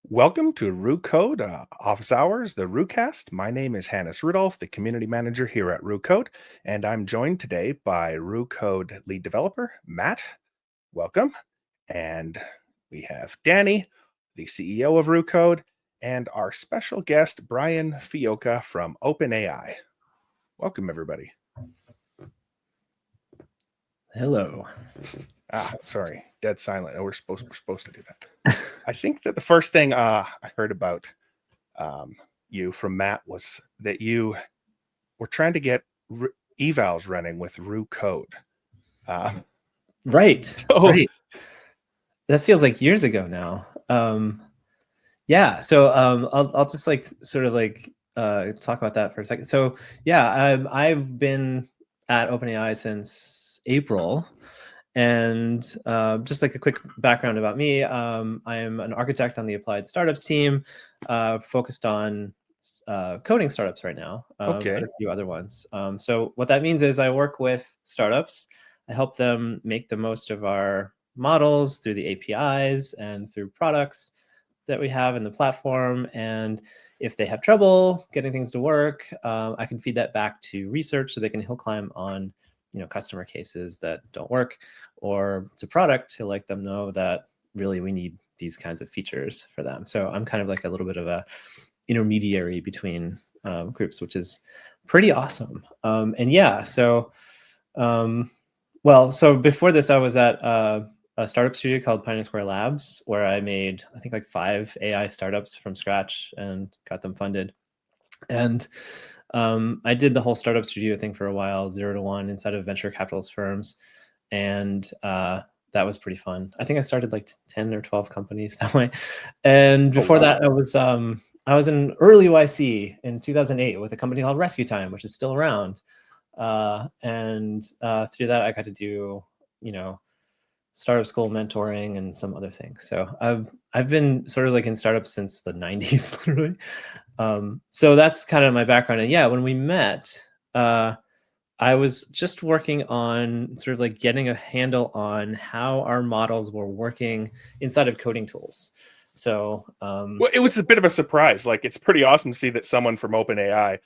Welcome to Roo Code Office Hours, the Roo Cast. My name is Hannes Rudolph, the community manager here at Roo Code, and I'm joined today by Roo Code lead developer Matt. Welcome. And we have Danny, the CEO of Roo Code, and our special guest Brian Fioca from OpenAI. Welcome, everybody. Hello. Sorry, dead silent. Oh, we're supposed to do that. I think that the first thing I heard about you from Matt was that you were trying to get evals running with Roo Code. Right. That feels like years ago now. Yeah. So I'll just talk about that for a second. So yeah, I've been at OpenAI since April. And just like a quick background about me, I am an architect on the applied startups team, focused on coding startups right now, Okay. and a few other ones. So what that means is I work with startups. I help them make the most of our models through the APIs and through products that we have in the platform. And if they have trouble getting things to work, I can feed that back to research so they can hill climb on customer cases that don't work, or to product to let them know that really we need these kinds of features for them. So I'm kind of like a little bit of a intermediary between groups, which is pretty awesome. And yeah, so so before this, I was at a startup studio called Pioneer Square Labs, where I made, I think, like 5 AI startups from scratch and got them funded. And I did the whole startup studio thing for a while, 0 to 1 inside of venture capitalist firms. And that was pretty fun. I think I started like 10 or 12 companies that way. And before that, I was in early YC in 2008 with a company called Rescue Time, which is still around. And through that, I got to do, startup school mentoring and some other things. So I've been sort of like in startups since the 90s, literally. So that's kind of my background. And yeah, when we met, I was just working on sort of like getting a handle on how our models were working inside of coding tools. So well, it was a bit of a surprise. Like, it's pretty awesome to see that someone from OpenAI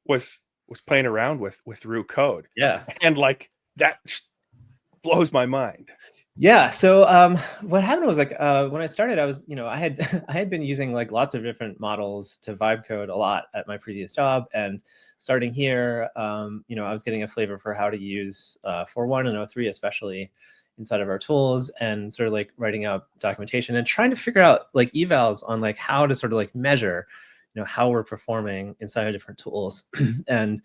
was playing around with Roo Code. Yeah. And like that blows my mind. Yeah. So what happened was, like, when I started, I was, I had been using like lots of different models to vibe code a lot at my previous job, and starting here, I was getting a flavor for how to use 4.1 and 0.3 especially inside of our tools, and sort of like writing out documentation and trying to figure out like evals on like how to sort of like measure how we're performing inside of different tools. and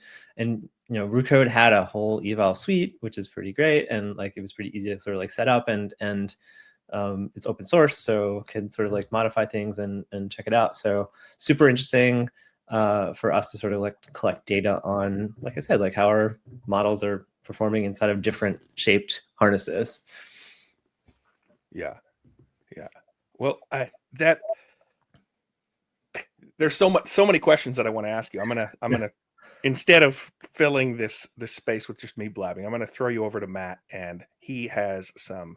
Roo Code had a whole eval suite, which is pretty great, and like it was pretty easy to sort of like set up, and it's open source, so can sort of like modify things and check it out. So super interesting for us to sort of like collect data on, like I said, like how our models are performing inside of different shaped harnesses. Yeah. Well, there's so many questions that I want to ask you. I'm gonna instead of filling this space with just me blabbing, I'm gonna throw you over to Matt, and he has some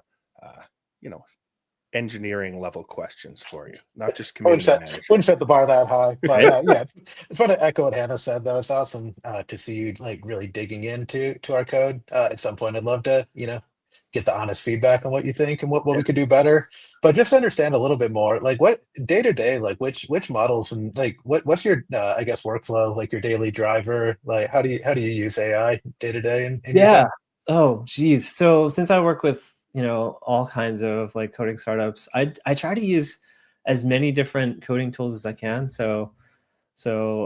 engineering level questions for you, not just community management. Wouldn't set the bar that high, but yeah, it's fun to echo what Hannah said, though. It's awesome to see you like really digging into our code. At some point, I'd love to get the honest feedback on what you think and what we could do better. But just to understand a little bit more, like what day to day, like which models, and like what's your I guess workflow, like your daily driver, like how do you use AI day to day in your thing? Oh geez. So since I work with all kinds of like coding startups, I try to use as many different coding tools as I can. So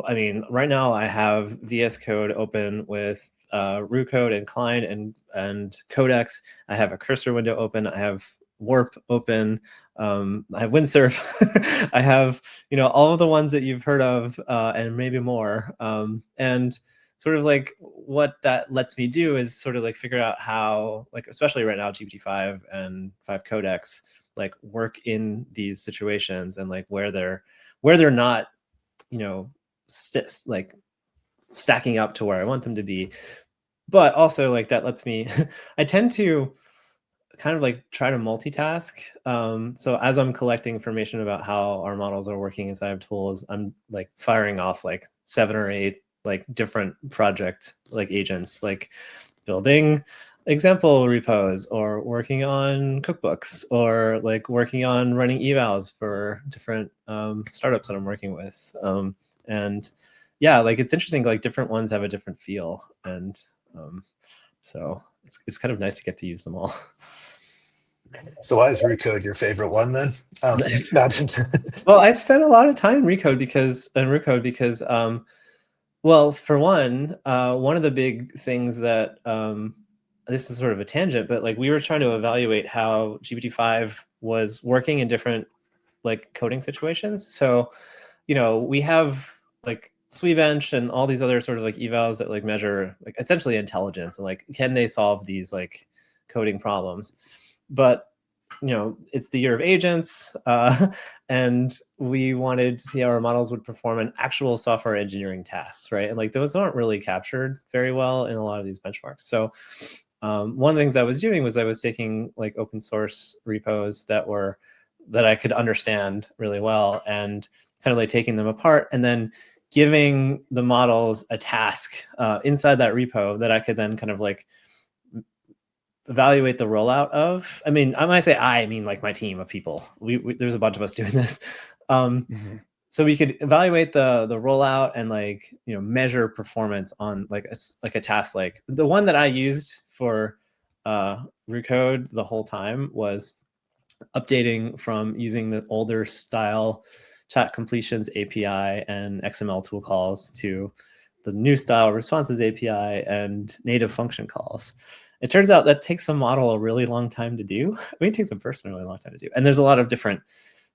I mean, right now I have VS Code open with Roo Code and Klein and Codex. I have a cursor window open. I have Warp open. I have Windsurf. I have all of the ones that you've heard of, and maybe more. And sort of like what that lets me do is sort of like figure out how, like, especially right now, GPT-5 and 5 Codex like work in these situations, and like where they're not like stacking up to where I want them to be. But also, like, that lets me I tend to kind of like try to multitask. So as I'm collecting information about how our models are working inside of tools, I'm like firing off like 7 or 8 like different project like agents, like building example repos or working on cookbooks or like working on running evals for different startups that I'm working with. And yeah, like it's interesting, like different ones have a different feel. And so it's kind of nice to get to use them all. So why is Roo Code your favorite one then? Well, I spent a lot of time in Roo Code because well, for one of the big things that this is sort of a tangent, but like we were trying to evaluate how GPT-5 was working in different like coding situations. So, we have like Sweebench and all these other sort of like evals that like measure like essentially intelligence and like can they solve these like coding problems. But it's the year of agents, and we wanted to see how our models would perform in actual software engineering tasks, right? And like those aren't really captured very well in a lot of these benchmarks. So one of the things I was doing was I was taking like open source repos that I could understand really well and kind of like taking them apart and then giving the models a task inside that repo that I could then kind of like evaluate the rollout of. I mean, when I say I mean like my team of people. There's a bunch of us doing this. So we could evaluate the rollout and like measure performance on like a task. Like the one that I used for RooCode the whole time was updating from using the older style chat completions API and XML tool calls to the new style responses API and native function calls. It turns out that takes a model a really long time to do. I mean, it takes a person a really long time to do. And there's a lot of different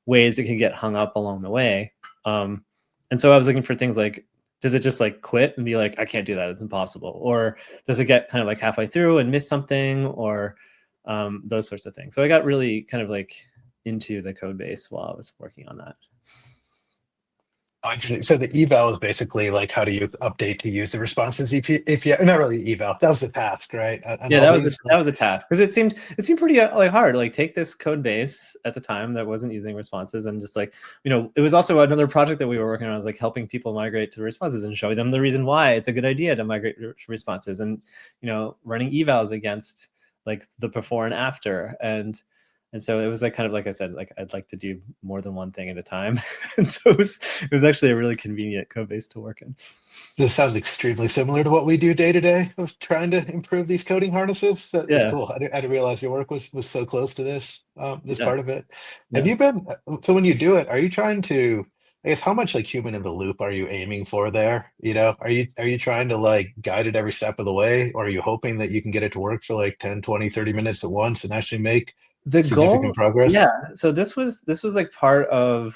ways it can get hung up along the way. And so I was looking for things like, does it just like quit and be like, I can't do that, it's impossible? Or does it get kind of like halfway through and miss something, or those sorts of things. So I got really kind of like into the code base while I was working on that. So the eval is basically like, how do you update to use the responses API? Not really eval. That was the task, right? Yeah, that was a task because it seemed pretty like hard. Like take this code base at the time that wasn't using responses and just like it was also another project that we were working on. Was like helping people migrate to responses and showing them the reason why it's a good idea to migrate to responses, and running evals against like the before and after. And so it was like kind of like I said, like I'd like to do more than one thing at a time. And so it was actually a really convenient code base to work in. This sounds extremely similar to what we do day to day of trying to improve these coding harnesses. That's cool. I didn't realize your work was so close to this part of it. Have you been, so when you do it, are you trying to, I guess, how much like human in the loop are you aiming for there? Are you trying to like guide it every step of the way, or are you hoping that you can get it to work for like 10, 20, 30 minutes at once and actually make the significant progress? Yeah. So this was like part of,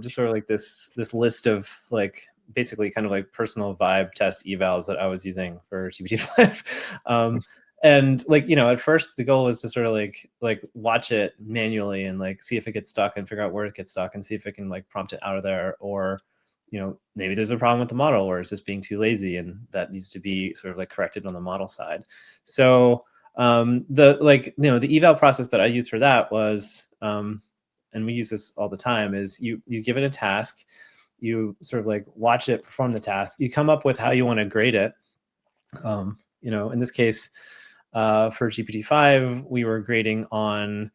just sort of like this list of like basically kind of like personal vibe test evals that I was using for GPT-5. And like, at first the goal was to sort of like watch it manually and like see if it gets stuck and figure out where it gets stuck and see if it can like prompt it out of there, or maybe there's a problem with the model or it's just being too lazy and that needs to be sort of like corrected on the model side. So the eval process that I used for that was, and we use this all the time, is you give it a task, you sort of like watch it perform the task, you come up with how you want to grade it. In this case, for GPT-5, we were grading on,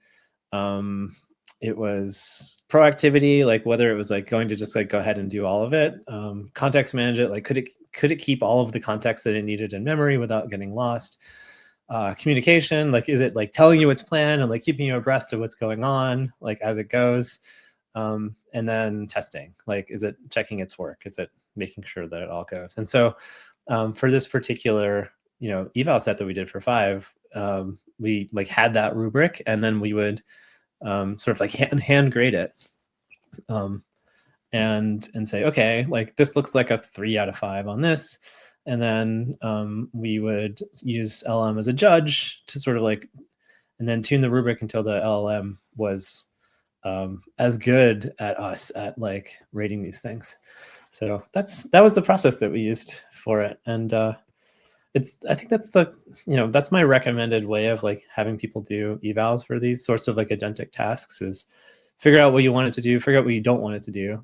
it was proactivity, like whether it was like going to just like go ahead and do all of it, context manage it, like could it keep all of the context that it needed in memory without getting lost. Communication, like is it like telling you its plan and like keeping you abreast of what's going on like as it goes, and then testing, like is it checking its work, is it making sure that it all goes. And so for this particular eval set that we did for 5, we like had that rubric, and then we would sort of like hand grade it, and say, okay, like this looks like a 3 out of 5 on this. And then we would use LLM as a judge to sort of like, and then tune the rubric until the LLM was as good at us at like rating these things. So that was the process that we used for it. And I think that's that's my recommended way of like having people do evals for these sorts of like agentic tasks, is figure out what you want it to do, figure out what you don't want it to do,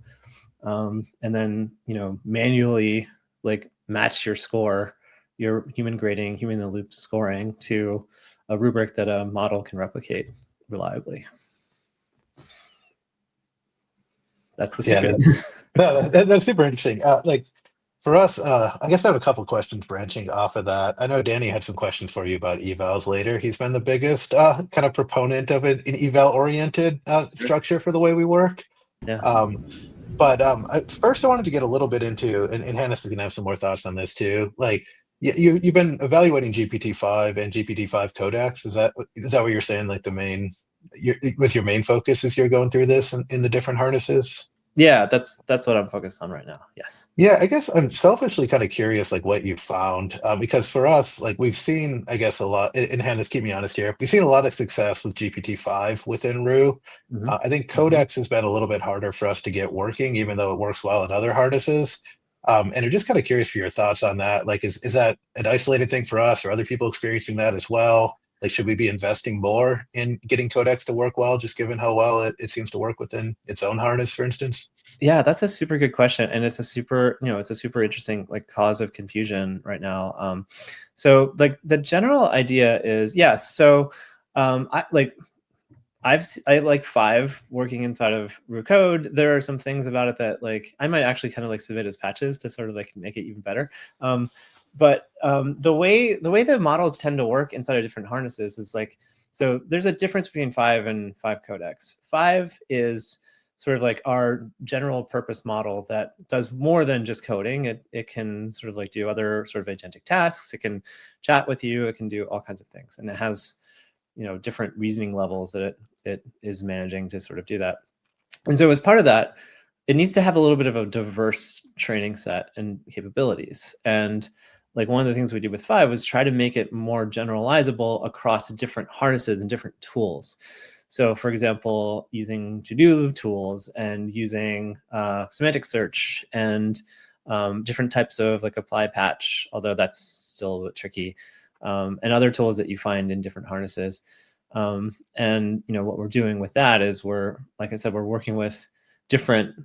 and then manually like match your score, your human grading, human in the loop scoring, to a rubric that a model can replicate reliably. That's the secret. No, that's super interesting. Like for us, I guess I have a couple questions branching off of that. I know Danny had some questions for you about evals later. He's been the biggest kind of proponent of an eval-oriented structure for the way we work. Yeah. But first, I wanted to get a little bit into, and Hannes is going to have some more thoughts on this too. Like, you've been evaluating GPT-5 and GPT-5 Codex. Is that what you're saying? Like with your main focus as you're going through this in the different harnesses? Yeah, that's what I'm focused on right now. Yes. Yeah, I guess I'm selfishly kind of curious, like what you found, because for us, like we've seen, I guess a lot. And Hannes, keep me honest here. We've seen a lot of success with GPT-5 within Roo. Mm-hmm. I think Codex has been a little bit harder for us to get working, even though it works well in other harnesses. And I'm just kind of curious for your thoughts on that. Like, is that an isolated thing for us, or other people experiencing that as well? Like, should we be investing more in getting Codex to work well, just given how well it seems to work within its own harness, for instance? Yeah, that's a super good question, and it's a super interesting like cause of confusion right now. So like the general idea is, yes. So I like 5 working inside of Roo Code. There are some things about it that like I might actually kind of like submit as patches to sort of like make it even better. But the way the models tend to work inside of different harnesses is like, so there's a difference between 5 and 5 Codex. 5 is sort of like our general purpose model that does more than just coding. It can sort of like do other sort of agentic tasks. It can chat with you. It can do all kinds of things, and it has different reasoning levels that it is managing to sort of do that. And so as part of that, it needs to have a little bit of a diverse training set and capabilities. And like one of the things we did with 5 was try to make it more generalizable across different harnesses and different tools. So for example, using to-do tools and using semantic search and different types of like apply patch, although that's still a bit tricky, and other tools that you find in different harnesses. And what we're doing with that is like I said, we're working with different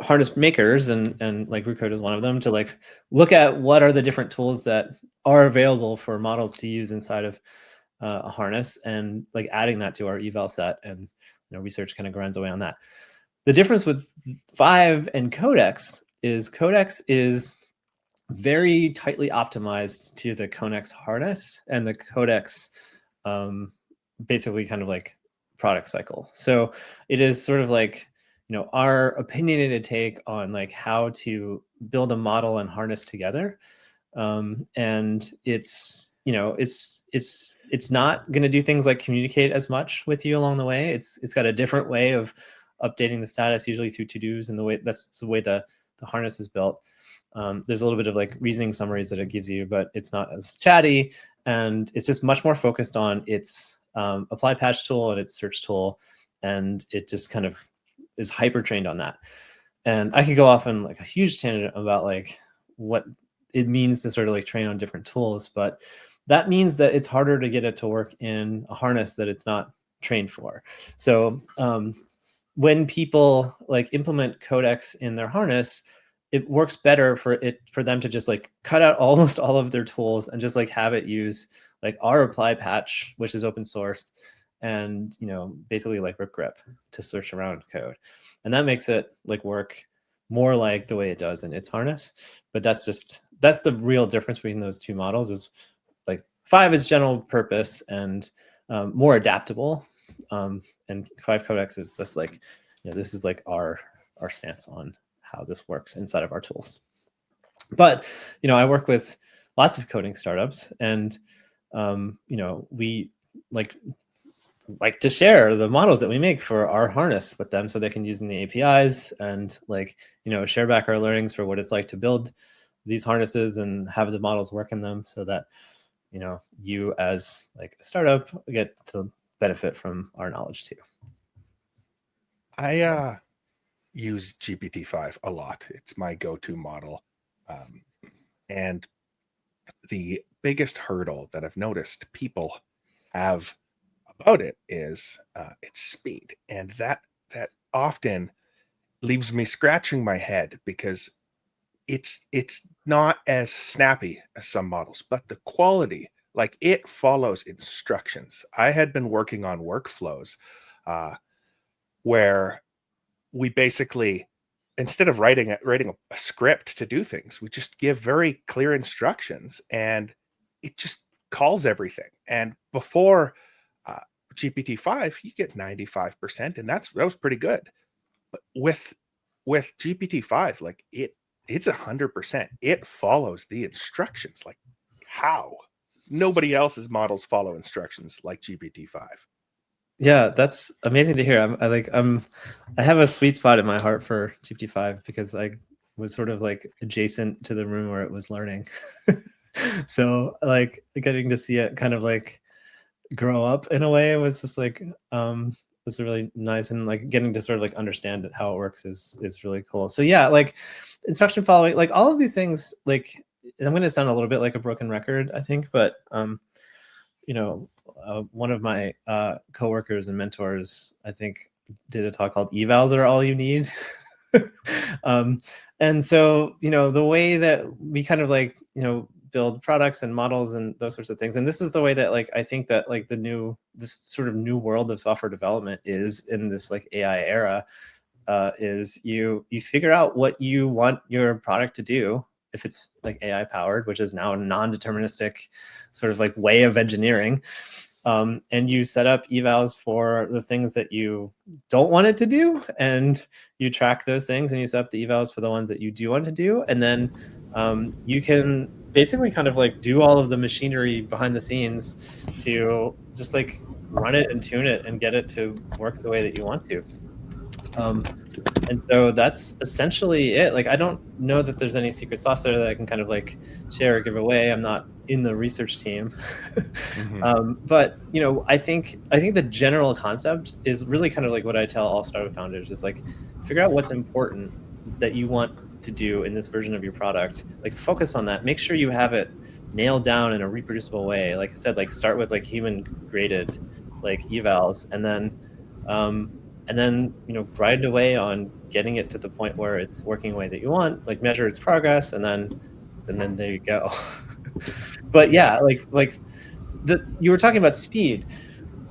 harness makers, and like RooCode is one of them, to like look at what are the different tools that are available for models to use inside of a harness, and like adding that to our eval set, and research kind of grinds away on that. The difference with 5 and Codex is very tightly optimized to the Codex harness and the Codex basically kind of like product cycle. So it is sort of like our opinionated take on like how to build a model and harness together. And it's not going to do things like communicate as much with you along the way. It's got a different way of updating the status, usually through to-dos, and that's the way the harness is built. There's a little bit of like reasoning summaries that it gives you, but it's not as chatty, and it's just much more focused on its apply patch tool and its search tool, and it just kind of is hyper trained on that. And I could go off on like a huge tangent about like what it means to sort of like train on different tools, but that means that it's harder to get it to work in a harness that it's not trained for. So when people like implement Codex in their harness, it works better for them to just like cut out almost all of their tools and just like have it use like our apply patch, which is open sourced, and basically like rip grep to search around code. And that makes it like work more like the way it does in its harness. But that's the real difference between those two models. Is like 5 is general purpose and more adaptable, and 5 Codex is just like this is like our stance on how this works inside of our tools. But I work with lots of coding startups, and we like to share the models that we make for our harness with them, so they can use in the APIs, and like share back our learnings for what it's like to build these harnesses and have the models work in them, so that you as like a startup get to benefit from our knowledge too. I use GPT-5 a lot. It's my go-to model, and the biggest hurdle that I've noticed people have about it is its speed, and that often leaves me scratching my head because it's not as snappy as some models, but the quality, like it follows instructions. I had been working on workflows uh, where we basically, instead of writing a script to do things, we just give very clear instructions, and it just calls everything. And before uh, GPT-5, you get 95%, and that was pretty good. But with GPT-5, like it's 100%. It follows the instructions. Like how? Nobody else's models follow instructions like GPT-5. Yeah, that's amazing to hear. I have a sweet spot in my heart for GPT-5 because I was sort of like adjacent to the room where it was learning. So like getting to see it kind of like grow up in a way was just like was really nice, and like getting to sort of like understand how it works is really cool. So yeah, like instruction following, like all of these things, like I'm going to sound a little bit like a broken record, I think, but you know, one of my coworkers and mentors, I think, did a talk called "Evals are all you need." And so, you know, the way that we kind of like, you know, build products and models and those sorts of things, and this is the way that like I think that like this sort of new world of software development is in this like AI era, is you figure out what you want your product to do. If it's like AI powered, which is now a non-deterministic sort of like way of engineering, and you set up evals for the things that you don't want it to do, and you track those things, and you set up the evals for the ones that you do want to do, and then you can basically kind of like do all of the machinery behind the scenes to just like run it and tune it and get it to work the way that you want to. And so that's essentially it. Like, I don't know that there's any secret sauce there that I can kind of like share or give away. I'm not in the research team. But you know, I think the general concept is really kind of like what I tell all startup founders is like, figure out what's important that you want to do in this version of your product. Like, focus on that. Make sure you have it nailed down in a reproducible way. Like I said, like start with like human graded like evals, and then you know, grind away on getting it to the point where it's working the way that you want, like measure its progress, and then there you go. But yeah, like you were talking about speed.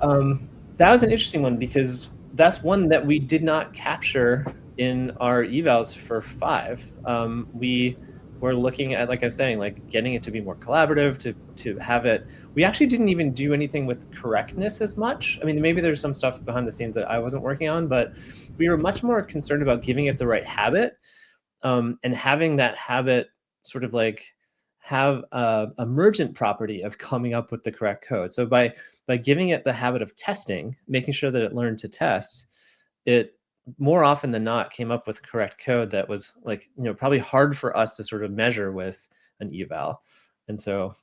That was an interesting one because that's one that we did not capture in our evals for 5. We were looking at, like I was saying, like getting it to be more collaborative, to have it. We actually didn't even do anything with correctness as much. I mean, maybe there's some stuff behind the scenes that I wasn't working on, but we were much more concerned about giving it the right habit, and having that habit sort of like have a emergent property of coming up with the correct code. So by giving it the habit of testing, making sure that it learned to test, it more often than not came up with correct code that was like, you know, probably hard for us to sort of measure with an eval. And so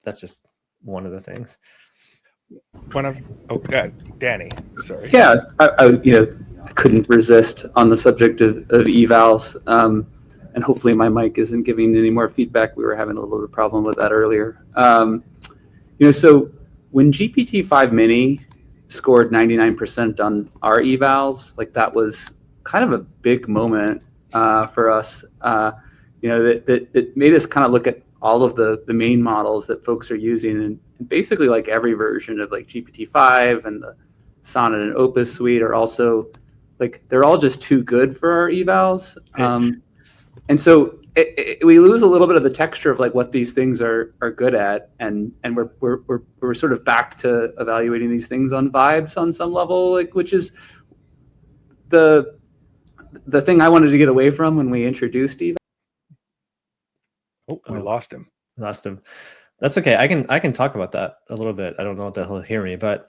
that's just one of the things. God, Danny, sorry. Yeah, I couldn't resist on the subject of evals, and hopefully my mic isn't giving any more feedback. We were having a little bit of problem with that earlier. So when GPT-5 Mini scored 99% on our evals, like that was kind of a big moment for us. That made us kind of look at all of the main models that folks are using, and basically like every version of like GPT-5 and the Sonnet and Opus suite are also like, they're all just too good for our evals. And so we lose a little bit of the texture of like what these things are good at, and we're sort of back to evaluating these things on vibes on some level, like, which is the thing I wanted to get away from when we introduced eval. Oh, we lost him. That's okay. I can talk about that a little bit. I don't know if he'll hear me, but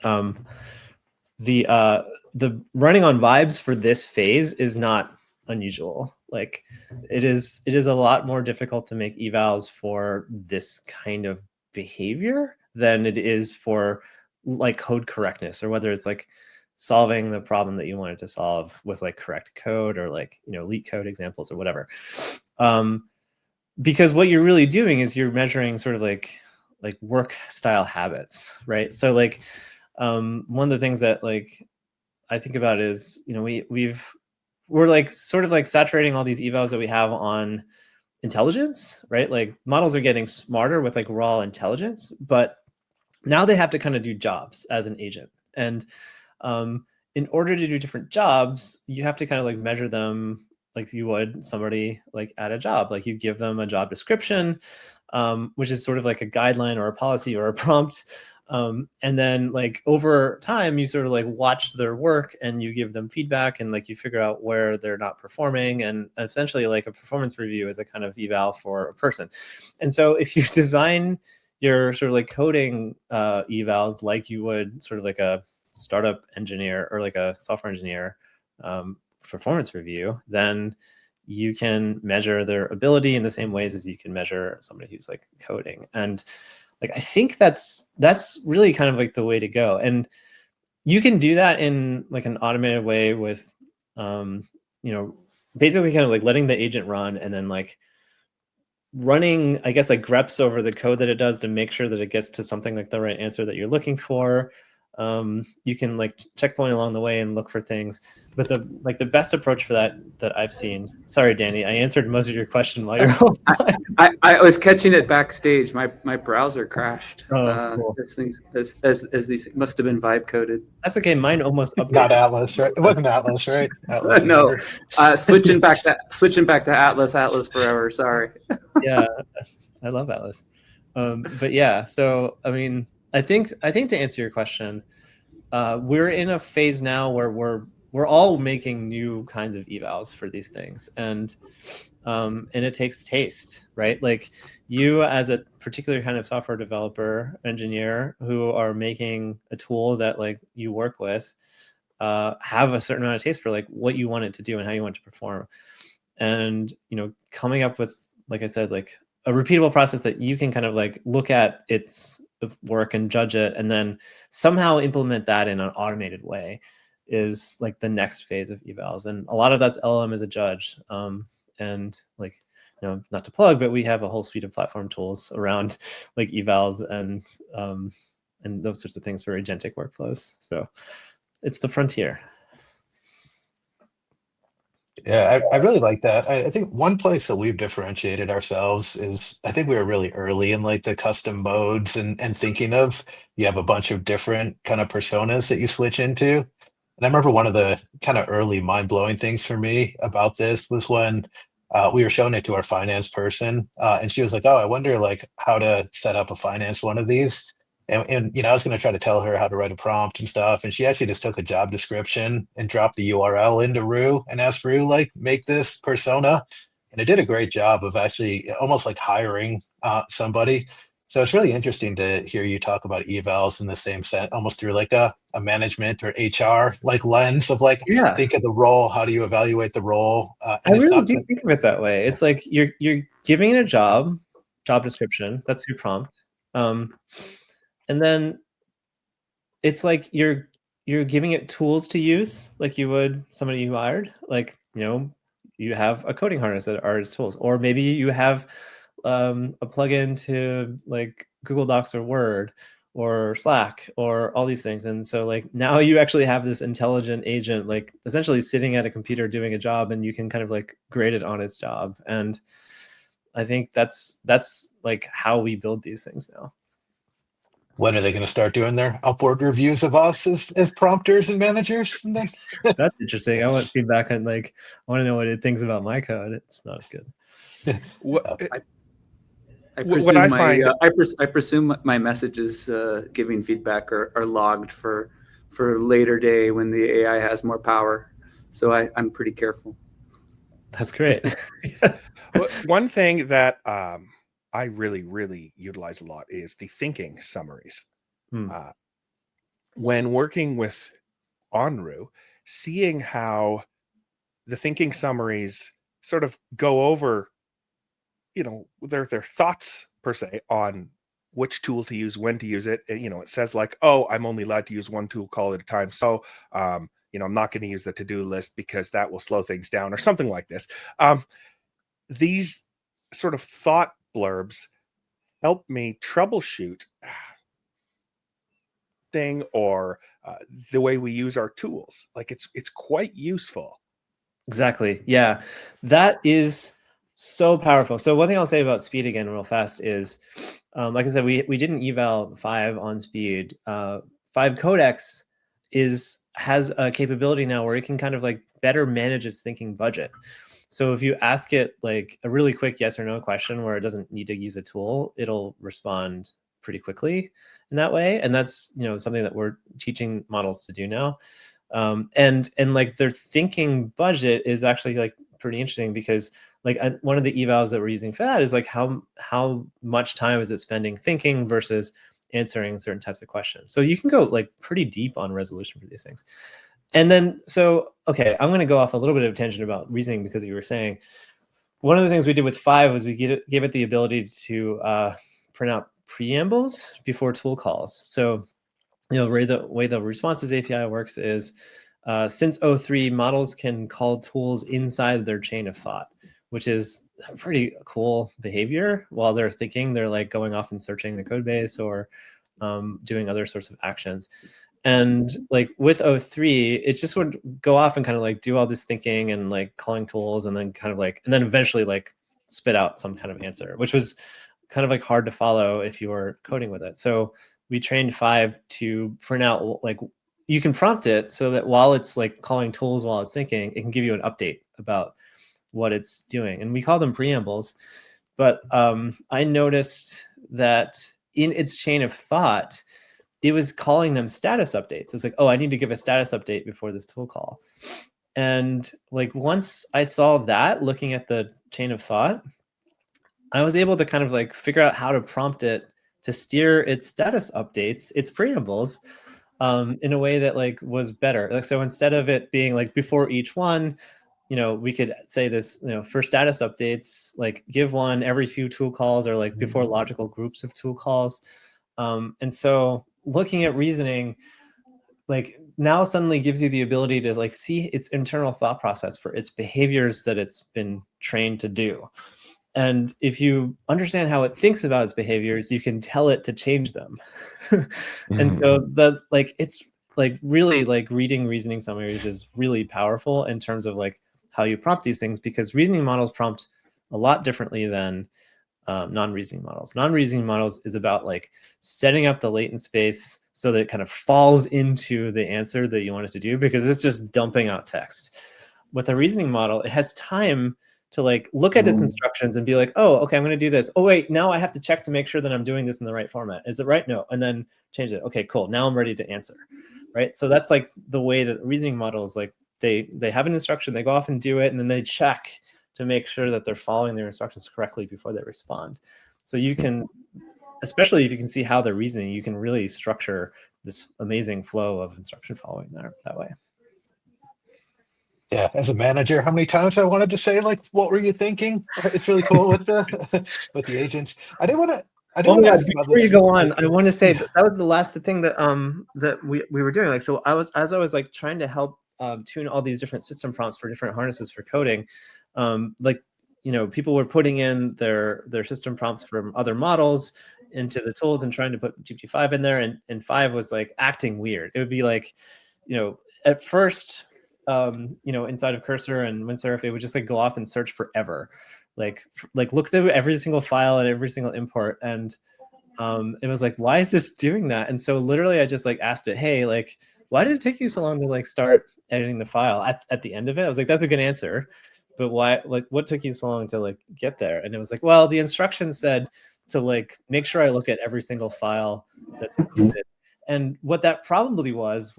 the running on vibes for this phase is not unusual. Like it is a lot more difficult to make evals for this kind of behavior than it is for like code correctness, or whether it's like solving the problem that you wanted to solve with like correct code, or like, you know, leak code examples or whatever. because what you're really doing is you're measuring sort of like work style habits, right? So like one of the things that like I think about is, you know, we're like sort of like saturating all these evals that we have on intelligence, right? Like models are getting smarter with like raw intelligence, but now they have to kind of do jobs as an agent. And in order to do different jobs, you have to kind of like measure them like you would somebody like at a job. Like you give them a job description, which is sort of like a guideline or a policy or a prompt. And then like over time, you sort of like watch their work and you give them feedback and like you figure out where they're not performing. And essentially like a performance review is a kind of eval for a person. And so if you design your sort of like coding evals like you would sort of like a startup engineer or like a software engineer performance review, then you can measure their ability in the same ways as you can measure somebody who's like coding. And like I think that's really kind of like the way to go. And you can do that in like an automated way with you know, basically kind of like letting the agent run and then like running, I guess, like greps over the code that it does to make sure that it gets to something like the right answer that you're looking for. You can like checkpoint along the way and look for things, but the best approach for that I've seen. Sorry, Danny, I answered most of your question while you're I was catching it backstage. My browser crashed. Cool. As these must have been vibe coded. That's okay. Mine almost updated. Not Atlas, right? It wasn't Atlas, right? Atlas No, switching back to Atlas forever. Sorry. Yeah, I love Atlas. But yeah, so I mean, I think to answer your question, we're in a phase now where we're all making new kinds of evals for these things, and it takes taste, right? Like you as a particular kind of software developer engineer who are making a tool that like you work with, have a certain amount of taste for like what you want it to do and how you want it to perform, and you know, coming up with, like I said, like a repeatable process that you can kind of like look at its work and judge it and then somehow implement that in an automated way is like the next phase of evals. And a lot of that's LLM as a judge. And like, you know, not to plug, but we have a whole suite of platform tools around like evals and those sorts of things for agentic workflows. So it's the frontier. Yeah, I really like that. I think one place that we've differentiated ourselves is I think we were really early in like the custom modes and thinking of you have a bunch of different kind of personas that you switch into. And I remember one of the kind of early mind-blowing things for me about this was when we were showing it to our finance person, and she was like, "Oh, I wonder like how to set up a finance one of these." And you know, I was going to try to tell her how to write a prompt and stuff, and she actually just took a job description and dropped the URL into Roo and asked Roo like make this persona, and it did a great job of actually almost like hiring somebody. So it's really interesting to hear you talk about evals in the same sense, almost through like a management or HR like lens of like think of the role, how do you evaluate the role? I really do think of it that way. It's like you're giving it a job description. That's your prompt. And then it's like you're giving it tools to use, like you would somebody you hired. Like, you know, you have a coding harness that are its tools, or maybe you have a plugin to like Google Docs or Word or Slack or all these things. And so like now you actually have this intelligent agent, like essentially sitting at a computer doing a job, and you can kind of like grade it on its job. And I think that's like how we build these things now. When are they going to start doing their upward reviews of us as prompters and managers? That's interesting. I want feedback on like, I want to know what it thinks about my code. It's not as good. I presume my messages giving feedback are logged for later day when the AI has more power. So I'm pretty careful. That's great. One thing that I really utilize a lot is the thinking summaries. When working with Roo, seeing how the thinking summaries sort of go over, you know, their thoughts per se on which tool to use, when to use it. You know, it says like, oh, I'm only allowed to use one tool call at a time. So, you know, I'm not going to use the to-do list because that will slow things down or something like this. These sort of thought blurbs help me troubleshoot thing or the way we use our tools. Like it's quite useful. Exactly. Yeah, that is so powerful. So one thing I'll say about speed again real fast is, like I said, we didn't eval 5 on speed. 5 Codex has a capability now where it can kind of like better manage its thinking budget. So if you ask it like a really quick yes or no question where it doesn't need to use a tool, it'll respond pretty quickly in that way. And that's, you know, something that we're teaching models to do now. And like their thinking budget is actually like pretty interesting because like one of the evals that we're using for that is like how much time is it spending thinking versus answering certain types of questions. So you can go like pretty deep on resolution for these things. And then, so, okay, I'm going to go off a little bit of a tangent about reasoning because you were saying one of the things we did with 5 was we gave it the ability to print out preambles before tool calls. So, you know, the way the responses API works is since O3, models can call tools inside their chain of thought, which is a pretty cool behavior. While they're thinking, they're like going off and searching the code base or doing other sorts of actions. And like with O3, it just would go off and kind of like do all this thinking and like calling tools and then kind of like, and then eventually like spit out some kind of answer, which was kind of like hard to follow if you were coding with it. So we trained 5 to print out, like you can prompt it so that while it's like calling tools while it's thinking, it can give you an update about what it's doing. And we call them preambles. But I noticed that in its chain of thought, it was calling them status updates. It's like, oh, I need to give a status update before this tool call. And like once I saw that, looking at the chain of thought, I was able to kind of like figure out how to prompt it to steer its status updates, its preambles, in a way that like was better. Like, so instead of it being like before each one, you know, we could say this, you know, for status updates, like give one every few tool calls or like before logical groups of tool calls. And so looking at reasoning, like now suddenly gives you the ability to like see its internal thought process for its behaviors that it's been trained to do. And if you understand how it thinks about its behaviors, you can tell it to change them. And so the like it's like really like reading reasoning summaries is really powerful in terms of like how you prompt these things, because reasoning models prompt a lot differently than non-reasoning models. Non-reasoning models is about like setting up the latent space so that it kind of falls into the answer that you want it to do, because it's just dumping out text. With a reasoning model, it has time to like look at its instructions and be like, oh, okay, I'm going to do this. Oh, wait, now I have to check to make sure that I'm doing this in the right format. Is it right? No. And then change it. Okay, cool. Now I'm ready to answer. Right. So that's like the way that reasoning models, like they have an instruction, they go off and do it, and then they check to make sure that they're following their instructions correctly before they respond. So you can, especially if you can see how they're reasoning, you can really structure this amazing flow of instruction following there that way. Yeah, as a manager, how many times I wanted to say like, "What were you thinking?" It's really cool with the with the agents. I didn't want to. I didn't want to ask about before this. you go on, I want to say that was the last thing that that we were doing. Like, so I was like trying to help tune all these different system prompts for different harnesses for coding. Like, you know, people were putting in their system prompts from other models into the tools and trying to put GPT-5 in there, and 5 was like acting weird. It would be like, you know, at first, you know, inside of Cursor and Windsurf, it would just like go off and search forever, like look through every single file and every single import, and it was like, why is this doing that? And so literally I just like asked it, hey, like, why did it take you so long to like start editing the file? At the end of it, I was like, that's a good answer, but why, like, what took you so long to like get there? And it was like, well, the instructions said to like make sure I look at every single file that's included. And what that probably was,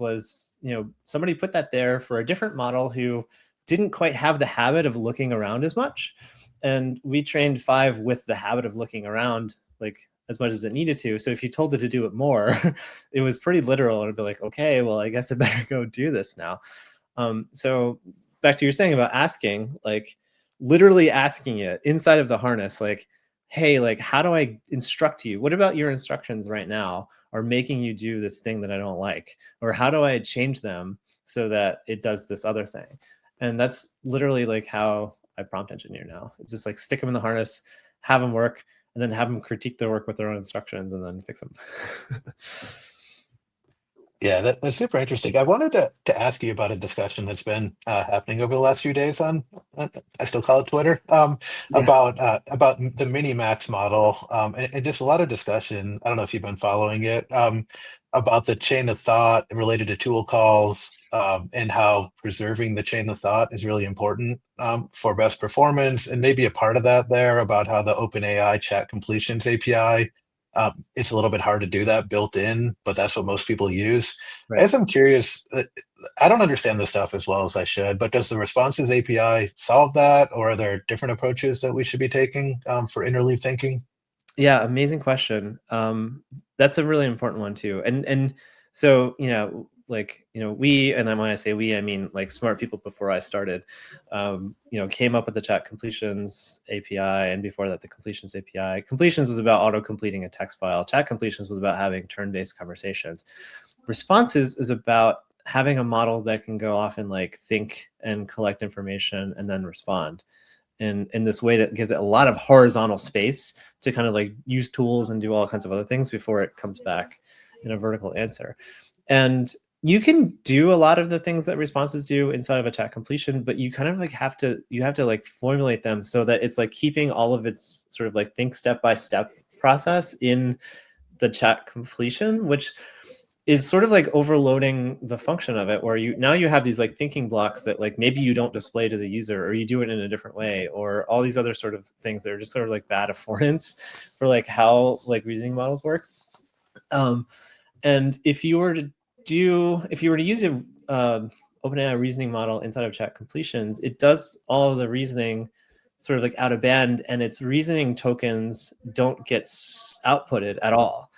you know, somebody put that there for a different model who didn't quite have the habit of looking around as much. And we trained 5 with the habit of looking around like as much as it needed to. So if you told it to do it more, it was pretty literal. It'd be like, okay, well, I guess I better go do this now. So back to your saying about asking, like literally asking it inside of the harness, like, hey, like, how do I instruct you? What about your instructions right now are making you do this thing that I don't like? Or how do I change them so that it does this other thing? And that's literally like how I prompt engineer now. It's just like stick them in the harness, have them work, and then have them critique their work with their own instructions and then fix them. Yeah, that's super interesting. I wanted to ask you about a discussion that's been happening over the last few days on I still call it Twitter, Yeah. about the mini max model, and just a lot of discussion. I don't know if you've been following it, about the chain of thought related to tool calls, and how preserving the chain of thought is really important for best performance, and maybe a part of that there about how the OpenAI chat completions API. It's a little bit hard to do that built in, but that's what most people use. Right. As I'm curious, I don't understand this stuff as well as I should, but does the responses API solve that, or are there different approaches that we should be taking for interleave thinking? Yeah, amazing question. That's a really important one too. And so, we, and when I say we, I mean like smart people before I started, came up with the chat completions API, and before that, the completions API. Completions was about auto-completing a text file. Chat completions was about having turn-based conversations. Responses is about having a model that can go off and like think and collect information and then respond in this way that gives it a lot of horizontal space to kind of like use tools and do all kinds of other things before it comes back in a vertical answer. And you can do a lot of the things that responses do inside of a chat completion, but you kind of like have to like formulate them so that it's like keeping all of its sort of like think step-by-step process in the chat completion, which is sort of like overloading the function of it, where you have these like thinking blocks that like maybe you don't display to the user, or you do it in a different way, or all these other sort of things that are just sort of like bad affordance for like how like reasoning models work. And if you were to use a OpenAI reasoning model inside of chat completions, it does all of the reasoning sort of like out of band, and its reasoning tokens don't get outputted at all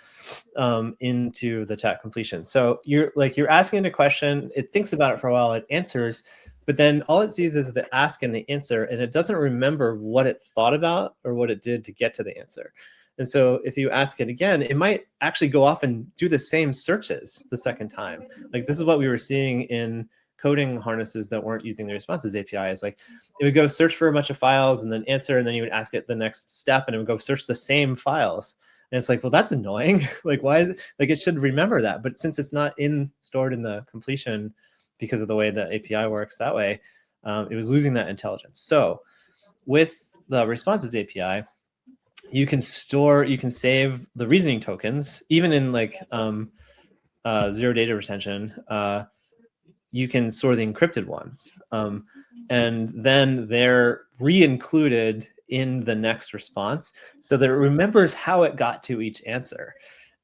into the chat completion. So you're asking a question, it thinks about it for a while, it answers, but then all it sees is the ask and the answer, and it doesn't remember what it thought about or what it did to get to the answer. And so if you ask it again, it might actually go off and do the same searches the second time. Like this is what we were seeing in coding harnesses that weren't using the responses API. Is like it would go search for a bunch of files and then answer, and then you would ask it the next step, and it would go search the same files. And it's like, well, that's annoying. Like, why is it like it should remember that? But since it's not stored in the completion because of the way the API works that way, it was losing that intelligence. So with the responses API, you can save the reasoning tokens, even in like zero data retention. You can store the encrypted ones, and then they're re-included in the next response so that it remembers how it got to each answer.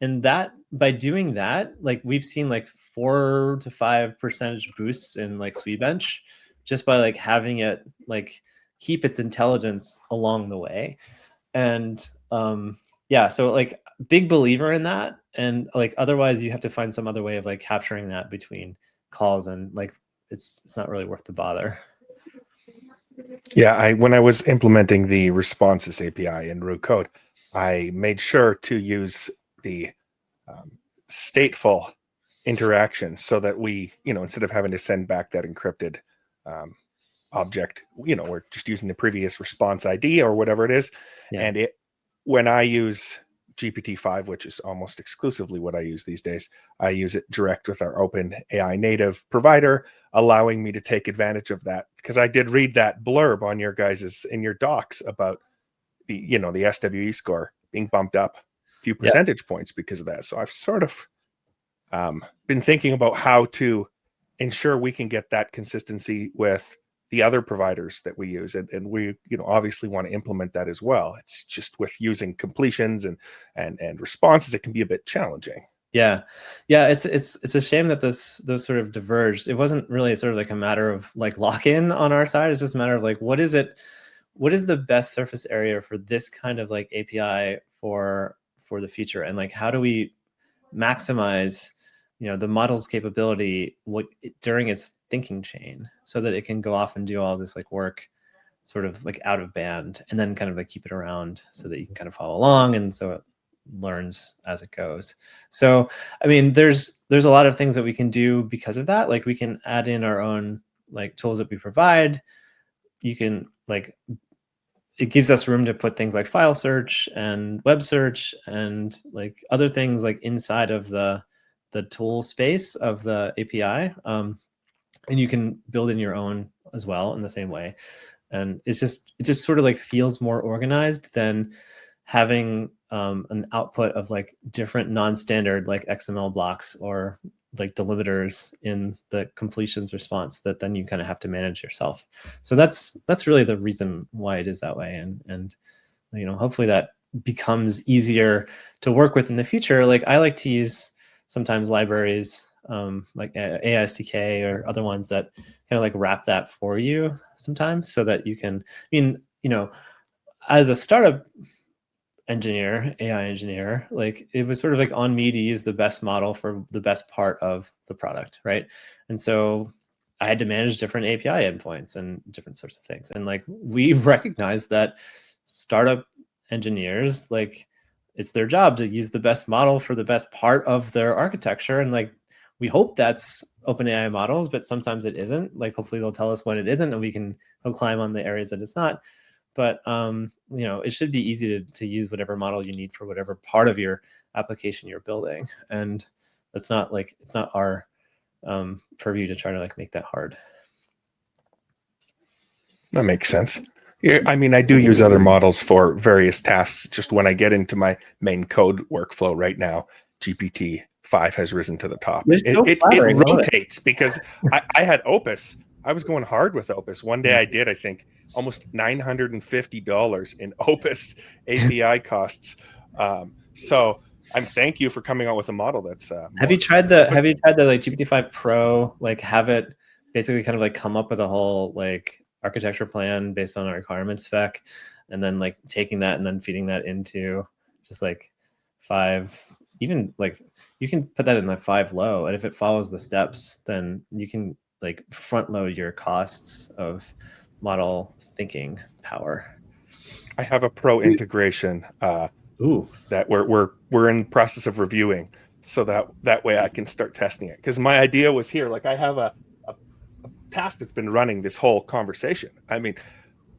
And that by doing that, like we've seen like 4 to 5% boosts in like Sweebench just by like having it like keep its intelligence along the way. And yeah, so like big believer in that. And like otherwise you have to find some other way of like capturing that between calls, and like it's not really worth the bother. Yeah, when I was implementing the responses API in Roo Code, I made sure to use the stateful interaction so that we, instead of having to send back that encrypted object, we're just using the previous response ID or whatever it is. Yeah. And when I use GPT-5, which is almost exclusively what I use these days, I use it direct with our OpenAI native provider, allowing me to take advantage of that. Because I did read that blurb on in your docs about the SWE score being bumped up a few percentage points because of that. So I've sort of been thinking about how to ensure we can get that consistency with the other providers that we use, and we obviously want to implement that as well. It's just with using completions and responses, it can be a bit challenging. Yeah, it's a shame that those sort of diverged. It wasn't really sort of like a matter of like lock-in on our side. It's just a matter of like what is the best surface area for this kind of like API for the future, and like how do we maximize the model's capability during its thinking chain so that it can go off and do all this like work sort of like out of band, and then kind of like keep it around so that you can kind of follow along, and so it learns as it goes. So I mean there's a lot of things that we can do because of that. Like we can add in our own like tools that we provide. You can like it gives us room to put things like file search and web search and like other things like inside of the tool space of the API. And you can build in your own as well in the same way. And it just sort of like feels more organized than having an output of like different non-standard like XML blocks or like delimiters in the completions response that then you kind of have to manage yourself. So that's really the reason why it is that way. And you know, hopefully that becomes easier to work with in the future. Like I like to use sometimes libraries like AI SDK or other ones that kind of like wrap that for you sometimes, so that you can, I mean, you know, as a startup engineer, AI engineer, like it was sort of like on me to use the best model for the best part of the product, right? And so I had to manage different API endpoints and different sorts of things. And like we recognize that startup engineers, like it's their job to use the best model for the best part of their architecture. And like we hope that's OpenAI models, but sometimes it isn't. Like hopefully they'll tell us when it isn't, and we can climb on the areas that it's not. But you know, it should be easy to use whatever model you need for whatever part of your application you're building. And it's not our purview to try to like make that hard. That makes sense. Yeah, I mean, I do use other models for various tasks. Just when I get into my main code workflow right now, GPT-5 has risen to the top. It rotates because I had Opus. I was going hard with Opus. One day I did, I think, almost $950 in Opus API costs. So I'm thank you for coming out with a model that's. Have you tried the like GPT-5 Pro? Like have it basically kind of like come up with a whole like architecture plan based on a requirement spec, and then like taking that and then feeding that into just like 5, even like you can put that in like 5 low, and if it follows the steps, then you can like front load your costs of model thinking power. I have a pro integration that we're in the process of reviewing, so that way I can start testing it. Because my idea was here, like I have a task that's been running this whole conversation. I mean,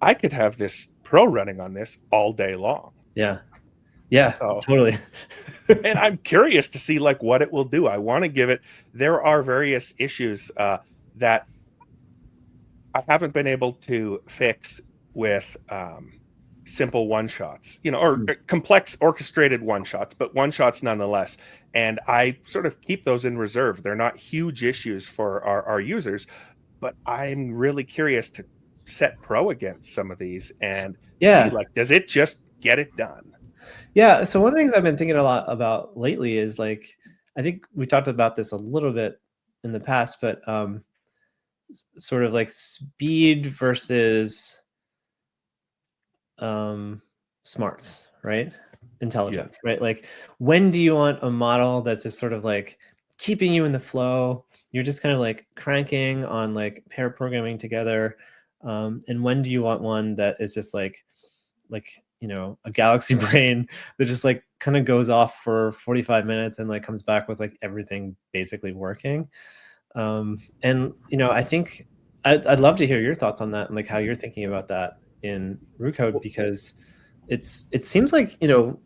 I could have this pro running on this all day long. Yeah, so, totally. And I'm curious to see like what it will do. I want to give it. There are various issues that I haven't been able to fix with simple one-shots, you know, or complex orchestrated one-shots, but one-shots nonetheless. And I sort of keep those in reserve. They're not huge issues for our users, but I'm really curious to set pro against some of these and see, like, does it just get it done? Yeah. So one of the things I've been thinking a lot about lately is like, I think we talked about this a little bit in the past, but sort of like speed versus smarts, right? Intelligence, right? Like when do you want a model that's just sort of like keeping you in the flow? You're just kind of like cranking on like pair programming together. And when do you want one that is just like, you know, a galaxy brain that just like kind of goes off for 45 minutes and like comes back with like everything basically working? And, you know, I think I'd love to hear your thoughts on that and like how you're thinking about that in Roo Code, because it seems like, you know,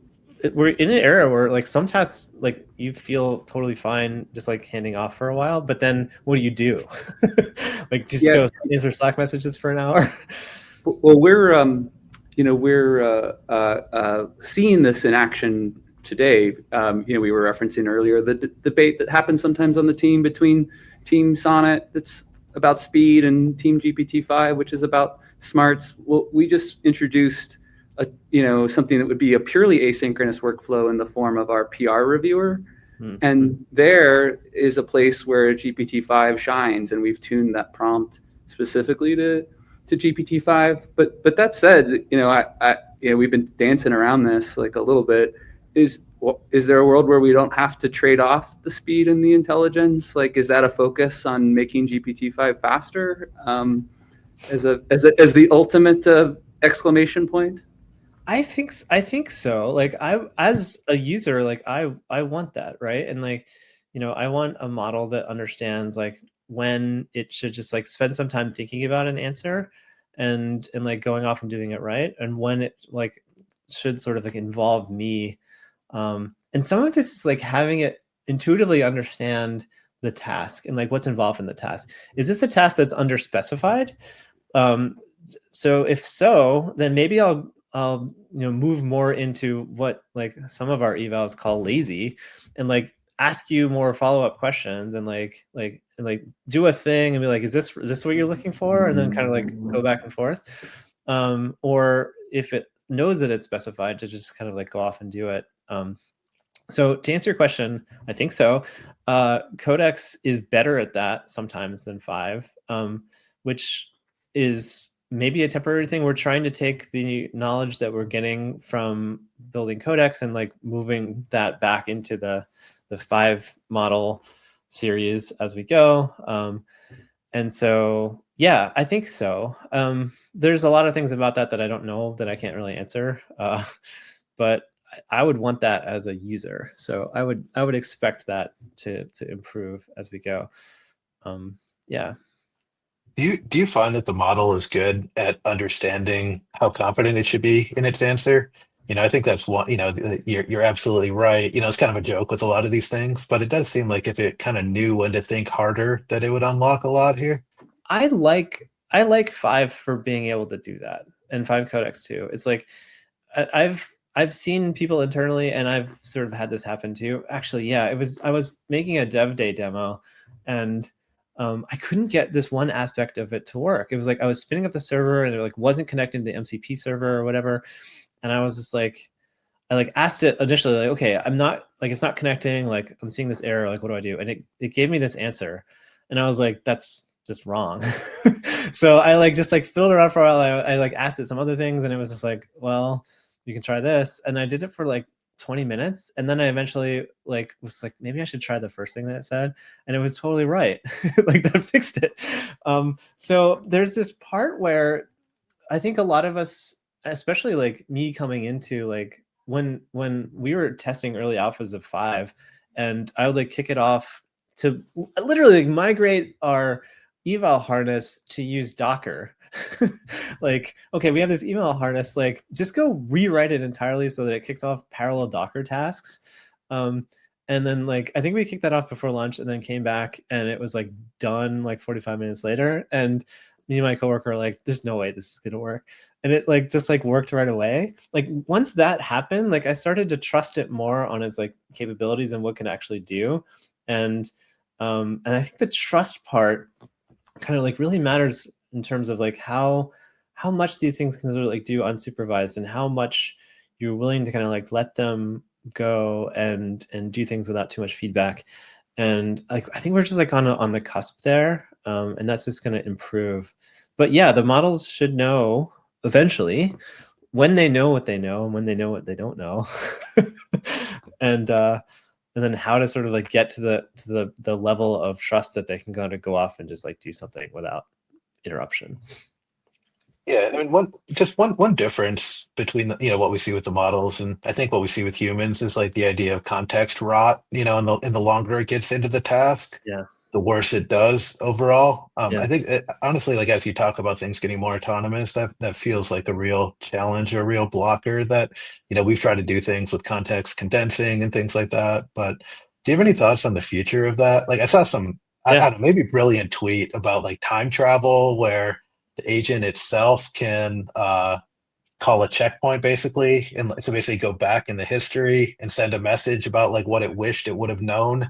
we're in an era where like some tasks, like you feel totally fine just like handing off for a while, but then what do? Like just go answer Slack messages for an hour? Well, we're seeing this in action today. You know, we were referencing earlier the debate that happens sometimes on the team between Team Sonnet, that's about speed, and Team GPT-5, which is about smarts. Well, we just introduced something that would be a purely asynchronous workflow in the form of our PR reviewer. And there is a place where GPT-5 shines, and we've tuned that prompt specifically to GPT-5. But that said, you know, we've been dancing around this like a little bit. Is there a world where we don't have to trade off the speed and the intelligence? Like, is that a focus on making GPT-5 faster as the ultimate exclamation point? I think so. Like as a user, like I want that, right? And like, you know, I want a model that understands like when it should just like spend some time thinking about an answer, and like going off and doing it right, and when it like should sort of like involve me. And some of this is like having it intuitively understand the task and like what's involved in the task. Is this a task that's underspecified? So if so, then maybe I'll move more into what like some of our evals call lazy, and like ask you more follow-up questions, and like do a thing and be like, is this what you're looking for? And then kind of like go back and forth. Or if it knows that it's specified, to just kind of like go off and do it. So to answer your question, I think so. Codex is better at that sometimes than 5, which is maybe a temporary thing. We're trying to take the knowledge that we're getting from building Codex and like moving that back into the 5 model series as we go. And so, yeah, I think so. There's a lot of things about that I don't know, that I can't really answer. But I would want that as a user. So I would expect that to improve as we go. Yeah. Do you find that the model is good at understanding how confident it should be in its answer? I think that's one, you're absolutely right. It's kind of a joke with a lot of these things, but it does seem like if it kind of knew when to think harder, that it would unlock a lot here. I like 5 for being able to do that, and 5 Codex too. It's like I've seen people internally, and I've sort of had this happen too. Actually, yeah, I was making a dev day demo, and I couldn't get this one aspect of it to work. It was like I was spinning up the server, and it like wasn't connecting to the MCP server or whatever. And I was just like, I like asked it initially, like, okay, I'm not like, it's not connecting. Like I'm seeing this error. Like, what do I do? And it gave me this answer, and I was like, that's just wrong. So I like just like fiddled around for a while. I like asked it some other things, and it was just like, well, you can try this. And I did it for like 20 minutes. And then I eventually like was like, maybe I should try the first thing that it said. And it was totally right. Like that fixed it. So there's this part where I think a lot of us, especially like me coming into like when we were testing early alphas of 5, and I would like kick it off to literally like migrate our eval harness to use Docker. Like, okay, we have this email harness, like just go rewrite it entirely so that it kicks off parallel Docker tasks. And then like I think we kicked that off before lunch, and then came back, and it was like done like 45 minutes later. And me and my coworker are like, there's no way this is gonna work. And it like just like worked right away. Like once that happened, like I started to trust it more on its like capabilities and what it can actually do. And I think the trust part kind of like really matters in terms of like how much these things can sort of like do unsupervised, and how much you're willing to kind of like let them go and do things without too much feedback. And like I think we're just like on the cusp there, and that's just going to improve. But yeah, the models should know eventually when they know what they know and when they know what they don't know. And then how to sort of like get to the level of trust that they can go off and just like do something without interruption. Yeah, I mean, one difference between what we see with the models and I think what we see with humans is like the idea of context rot. And the longer it gets into the task, Yeah. the worse it does overall. Yeah. I think honestly, like as you talk about things getting more autonomous, that feels like a real challenge or a real blocker. That we've tried to do things with context condensing and things like that. But do you have any thoughts on the future of that? Like I saw some, I don't know, maybe brilliant tweet about like time travel where the agent itself can call a checkpoint basically, and so basically go back in the history and send a message about like what it wished it would have known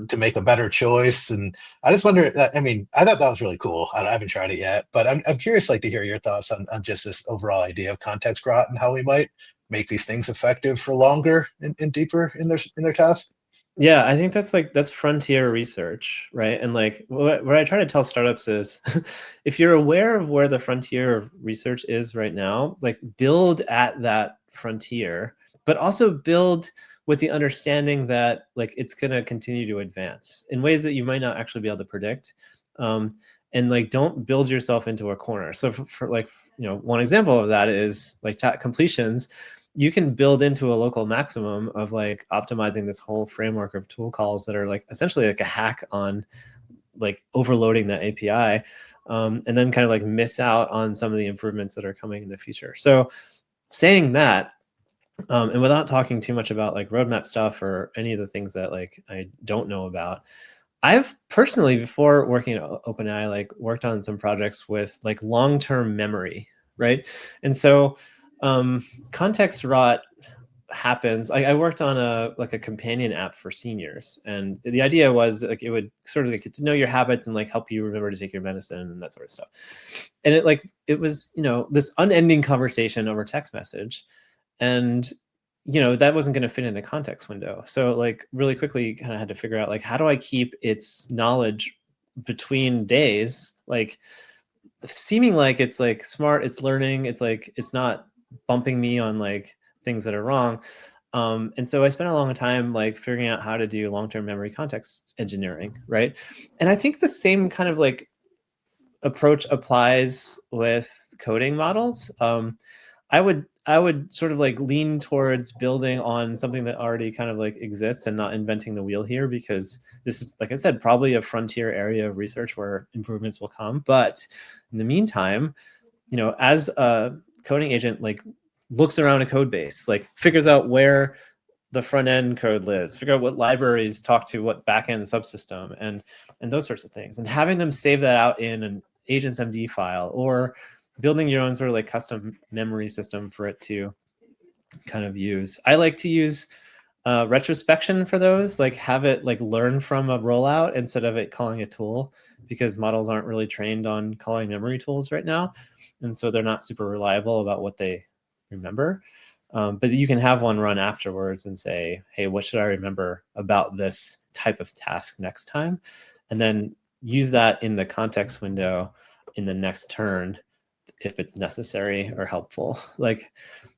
to make a better choice. And I just wonder, I mean, I thought that was really cool. I haven't tried it yet, but I'm curious like to hear your thoughts on just this overall idea of context rot and how we might make these things effective for longer and deeper in their task. Yeah, I think that's frontier research, right? And like what I try to tell startups is if you're aware of where the frontier of research is right now, like build at that frontier, but also build with the understanding that like it's going to continue to advance in ways that you might not actually be able to predict. And like don't build yourself into a corner. So for like, one example of that is like chat completions. You can build into a local maximum of like optimizing this whole framework of tool calls that are like essentially like a hack on like overloading the API. and then kind of like miss out on some of the improvements that are coming in the future. So saying that, and without talking too much about like roadmap stuff or any of the things that like I don't know about, I've personally, before working at OpenAI, like worked on some projects with like long-term memory, right? And so context rot happens. I worked on a companion app for seniors, and the idea was like it would sort of like get to know your habits and like help you remember to take your medicine and that sort of stuff. And it was, you know, this unending conversation over text message, and you know, that wasn't going to fit in a context window. So like really quickly kind of had to figure out like, how do I keep its knowledge between days, like seeming like it's like smart, it's learning, it's like, it's not bumping me on like things that are wrong. And so I spent a long time like figuring out how to do long-term memory context engineering, right? And I think the same kind of like approach applies with coding models. I would sort of like lean towards building on something that already kind of like exists and not inventing the wheel here, because this is, like I said, probably a frontier area of research where improvements will come. But in the meantime, you know, as a coding agent, like looks around a code base, like figures out where the front end code lives, figure out what libraries talk to what backend subsystem, and those sorts of things, and having them save that out in an agents MD file, or building your own sort of like custom memory system for it to kind of use. I like to use retrospection for those, like have it like learn from a rollout instead of it calling a tool, because models aren't really trained on calling memory tools right now. And so they're not super reliable about what they remember. But you can have one run afterwards and say, hey, what should I remember about this type of task next time? And then use that in the context window in the next turn if it's necessary or helpful. Like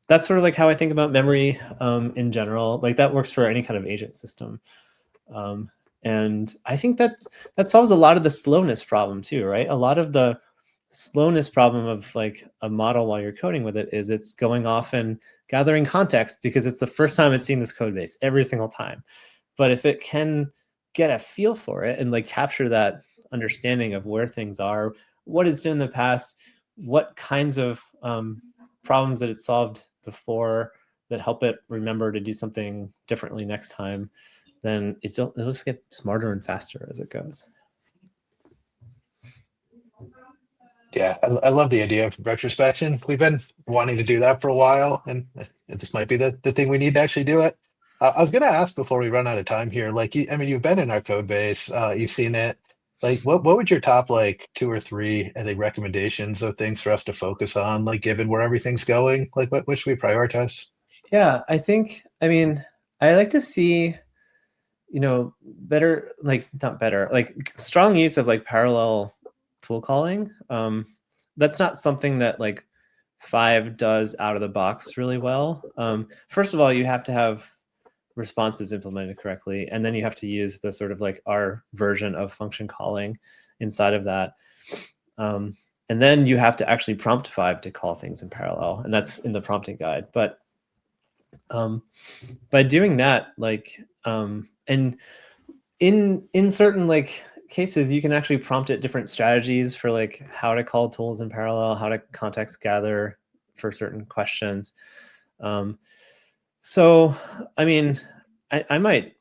that's sort of like how I think about memory in general. Like that works for any kind of agent system. And I think that solves a lot of the slowness problem too, right? A lot of the slowness problem of like a model while you're coding with it is it's going off and gathering context because it's the first time it's seeing this code base every single time. But if it can get a feel for it and like capture that understanding of where things are, what it's done in the past, what kinds of problems that it solved before that help it remember to do something differently next time, then it'll just get smarter and faster as it goes. Yeah, I love the idea of retrospection. We've been wanting to do that for a while, and this might be the thing we need to actually do it. I was going to ask before we run out of time here, like, I mean, you've been in our code base, you've seen it. Like, what would your top like 2 or 3 I think recommendations of things for us to focus on, like given where everything's going? Like, what should we prioritize? Yeah, I think, I mean, I like to see, you know, better, like not better, like strong use of like parallel tool calling. That's not something that like 5 does out of the box really well. First of all, you have to have responses implemented correctly, and then you have to use the sort of like our version of function calling inside of that. And then you have to actually prompt 5 to call things in parallel, and that's in the prompting guide. But by doing that, like, and in certain like cases, you can actually prompt it different strategies for like how to call tools in parallel, how to context gather for certain questions. So, I mean, I might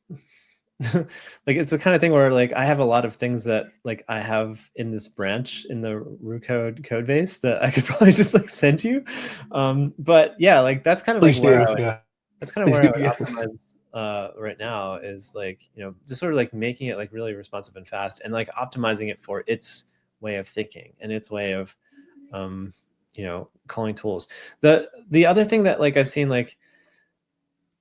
like, it's the kind of thing where like I have a lot of things that like I have in this branch in the RooCode code base that I could probably just like send you. But yeah, like that's kind of Please like where do. Yeah. that's kind of Please where do. I would Yeah. optimize right now, is like, you know, just sort of like making it like really responsive and fast, and like optimizing it for its way of thinking and its way of you know, calling tools. The other thing that like I've seen, like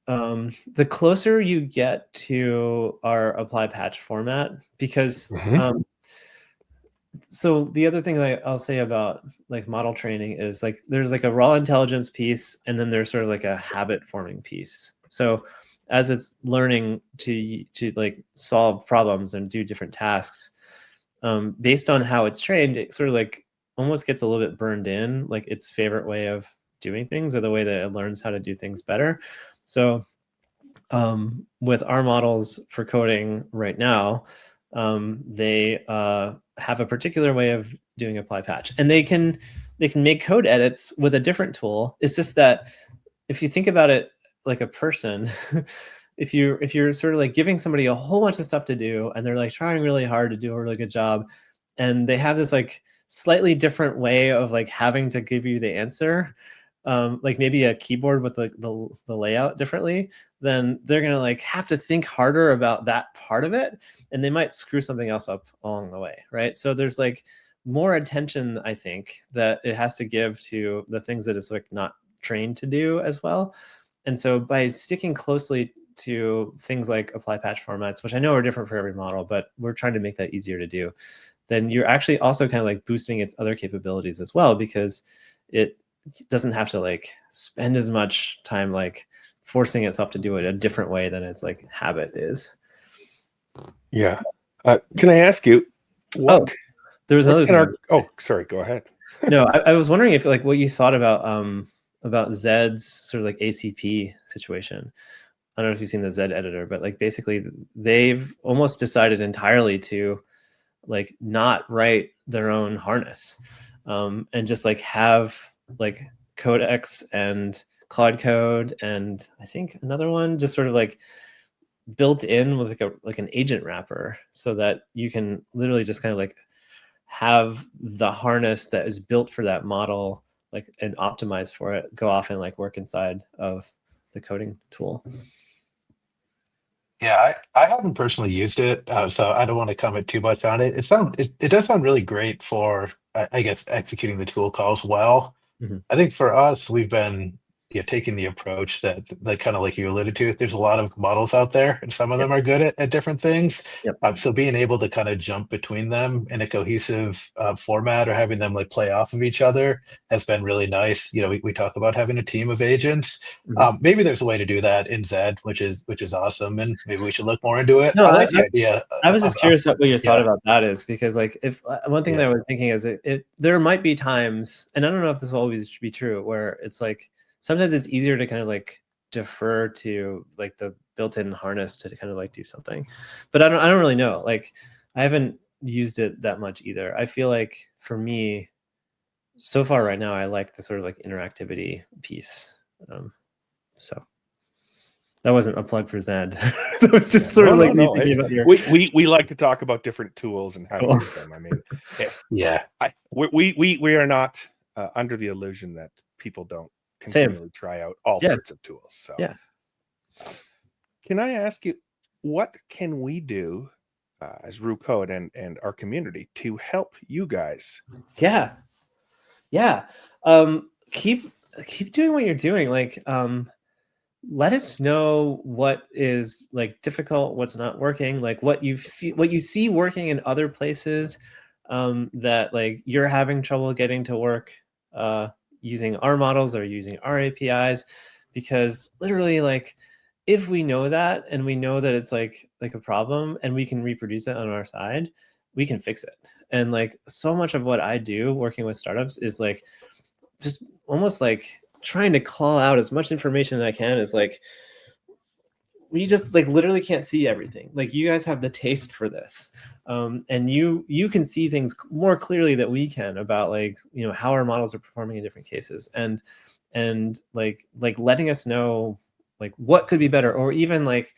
the closer you get to our apply patch format, because so the other thing that I'll say about like model training is like there's like a raw intelligence piece, and then there's sort of like a habit forming piece. So as it's learning to like solve problems and do different tasks, based on how it's trained, it sort of like almost gets a little bit burned in, like its favorite way of doing things or the way that it learns how to do things better. So with our models for coding right now, they have a particular way of doing apply patch, and they can make code edits with a different tool. It's just that if you think about it like a person, if you're sort of like giving somebody a whole bunch of stuff to do, and they're like trying really hard to do a really good job, and they have this like slightly different way of like having to give you the answer, like maybe a keyboard with the layout differently, then they're gonna like have to think harder about that part of it, and they might screw something else up along the way, right? So there's like more attention, I think, that it has to give to the things that it's like not trained to do as well. And so by sticking closely to things like apply patch formats, which I know are different for every model, but we're trying to make that easier to do, then you're actually also kind of like boosting its other capabilities as well, because it doesn't have to like spend as much time like forcing itself to do it a different way than its like habit is. Yeah. Can I ask you what? Oh, there was another thing. Oh, sorry. Go ahead. No, I was wondering if like what you thought about Zed's sort of like ACP situation. I don't know if you've seen the Zed editor, but like basically they've almost decided entirely to like not write their own harness, and just like have like Codex and Claude Code and I think another one just sort of like built in with like an agent wrapper, so that you can literally just kind of like have the harness that is built for that model, like and optimized for it, go off and like work inside of the coding tool. Yeah, I haven't personally used it, so I don't want to comment too much on it. It does sound really great for, I guess, executing the tool calls well. Mm-hmm. I think for us, we've been taking the approach that kind of like you alluded to. There's a lot of models out there, and some of them are good at different things. Yep. So being able to kind of jump between them in a cohesive format, or having them like play off of each other, has been really nice. We talk about having a team of agents. Mm-hmm. Maybe there's a way to do that in Zed, which is awesome, and maybe we should look more into it. No, I like the idea. I was just curious what your thought about that is, because like if one thing that I was thinking is there might be times, and I don't know if this will always be true, where it's like sometimes it's easier to kind of like defer to like the built-in harness to kind of like do something, but I don't really know. Like I haven't used it that much either. I feel like for me, so far right now, I like the sort of like interactivity piece. So that wasn't a plug for Zed. That was just sort of like me thinking about your... We like to talk about different tools and how to use them. I mean, we are not under the illusion that people don't continually try out all sorts of tools. So can I ask you, what can we do as Roo Code and our community to help you guys? Keep doing what you're doing. Like let us know what is like difficult, what's not working, like what you see working in other places, that like you're having trouble getting to work using our models or using our APIs. Because literally, like if we know that, and we know that it's like a problem, and we can reproduce it on our side, we can fix it. And like so much of what I do working with startups is like just almost like trying to call out as much information as I can. Is like we just like literally can't see everything. Like you guys have the taste for this, and you can see things more clearly that we can about like how our models are performing in different cases, and like letting us know like what could be better, or even like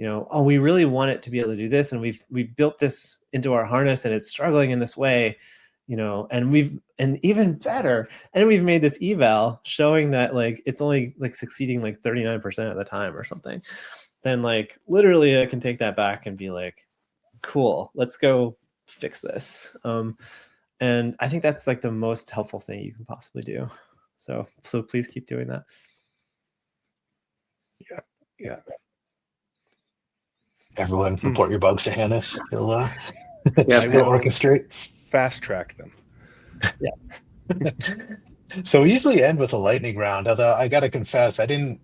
oh, we really want it to be able to do this, and we've built this into our harness and it's struggling in this way, and even better, and we've made this eval showing that like it's only like succeeding like 39% of the time or something. Then like literally I can take that back and be like, cool, let's go fix this. And I think that's like the most helpful thing you can possibly do. So please keep doing that. Yeah. Everyone report your bugs to Hannes. He'll he'll orchestrate. Fast track them. Yeah. So we usually end with a lightning round, although I gotta confess, I didn't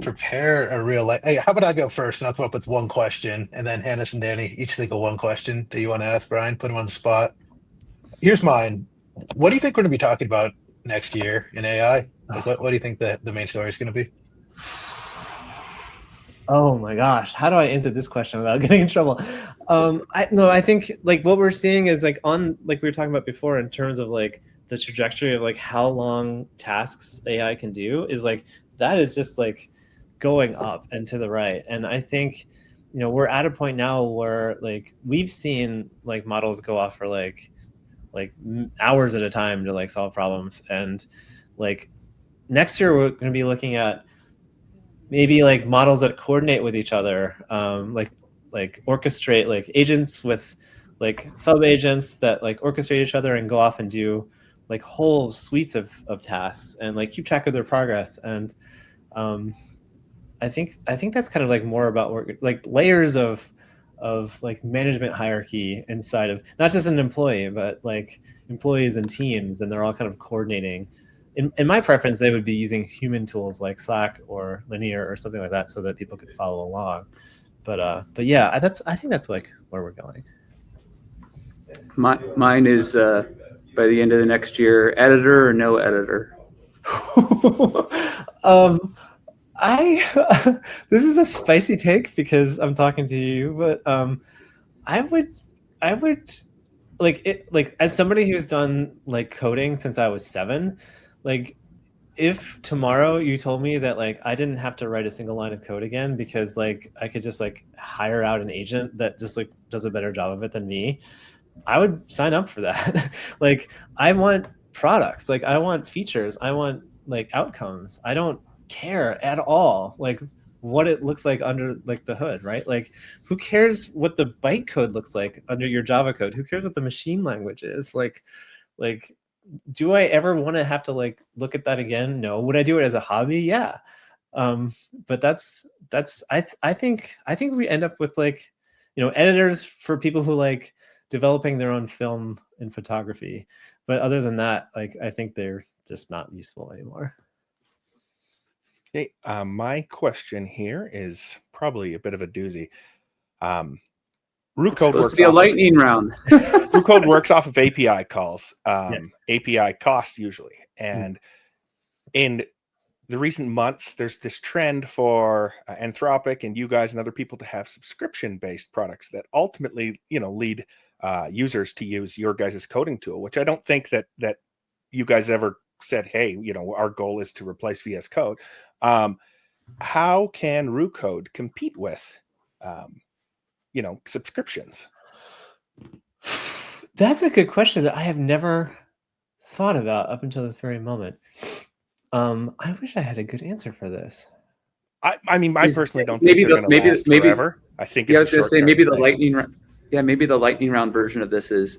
prepare a real hey, how about I go first and I'll come up with one question, and then Hannes and Danny each think of one question that you want to ask Brian, put him on the spot. Here's mine. What do you think we're gonna be talking about next year in AI? Like what do you think the main story is gonna be? Oh my gosh, how do I answer this question without getting in trouble? I think like what we're seeing is like on, like we were talking about before, in terms of like the trajectory of like how long tasks AI can do, is like that is just like going up and to the right. And I think, you know, we're at a point now where like we've seen like models go off for like hours at a time to like solve problems. And like next year we're going to be looking at maybe like models that coordinate with each other, like orchestrate like agents with like sub agents that like orchestrate each other and go off and do like whole suites of tasks and like keep track of their progress. And I think that's kind of like more about work, like layers of like management hierarchy inside of not just an employee, but like employees and teams, and they're all kind of coordinating. In my preference, they would be using human tools like Slack or Linear or something like that, so that people could follow along. But yeah, I think that's like where we're going. Mine is by the end of the next year, editor or no editor. This is a spicy take because I'm talking to you, but I would like it, like as somebody who's done like coding since I was 7, like if tomorrow you told me that like I didn't have to write a single line of code again because like I could just like hire out an agent that just like does a better job of it than me, I would sign up for that. Like I want products, like I want features, I want like outcomes. I don't care at all like what it looks like under like the hood, right? Like who cares what the bytecode looks like under your Java code? Who cares what the machine language is? Like do I ever want to have to like look at that again? No. Would I do it as a hobby? Yeah. But that's I think we end up with like, you know, editors for people who like developing their own film and photography. But other than that, like I think they're just not useful anymore. Okay, my question here is probably a bit of a doozy. Roo It's Code supposed works to be a off lightning round. Roo Code works off of API calls, Yes. API cost usually. And in the recent months, there's this trend for Anthropic and you guys and other people to have subscription-based products that ultimately, you know, lead users to use your guys' coding tool, which I don't think that you guys ever said, hey, you know, our goal is to replace VS Code. How can Roo Code compete with, you know, subscriptions? That's a good question that I have never thought about up until this very moment. I wish I had a good answer for this. I mean, I personally don't maybe think they're going to last forever. I think Yeah, I it's was going to say maybe the lightning round. Yeah, maybe the lightning round version of this is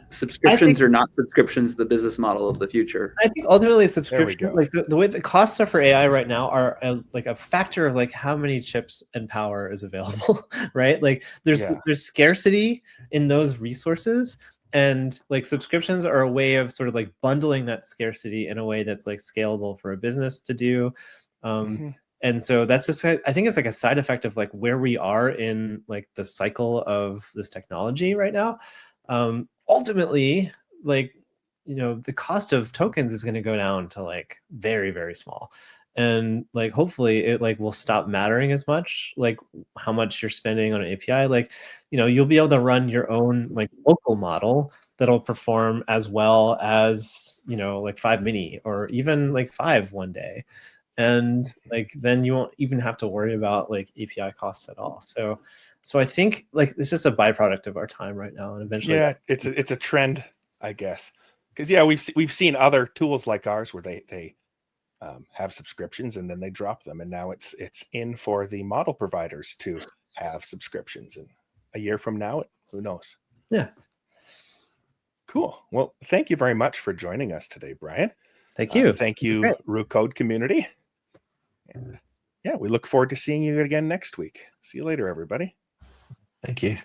subscriptions or not subscriptions the business model of the future. I think ultimately subscription, go. like the way the costs are for AI right now are like a factor of like how many chips and power is available, right? Like there's scarcity in those resources, and like subscriptions are a way of sort of like bundling that scarcity in a way that's like scalable for a business to do. And so that's just, I think it's like a side effect of like where we are in like the cycle of this technology right now. Ultimately, like, you know, the cost of tokens is going to go down to like very, very small. And like, hopefully it like will stop mattering as much, like how much you're spending on an API. Like, you know, you'll be able to run your own like local model that'll perform as well as, you know, like 5 mini or even like 5 one day. And like then you won't even have to worry about like API costs at all. So I think like it's just a byproduct of our time right now, and eventually it's a trend, I guess, because we've seen other tools like ours where they have subscriptions and then they drop them, and now it's in for the model providers to have subscriptions, and a year from now, who knows? Yeah. Cool. Well, thank you very much for joining us today, Brian. Thank you. Thank you, Roo Code community. And yeah, we look forward to seeing you again next week. See you later, everybody. Thank you.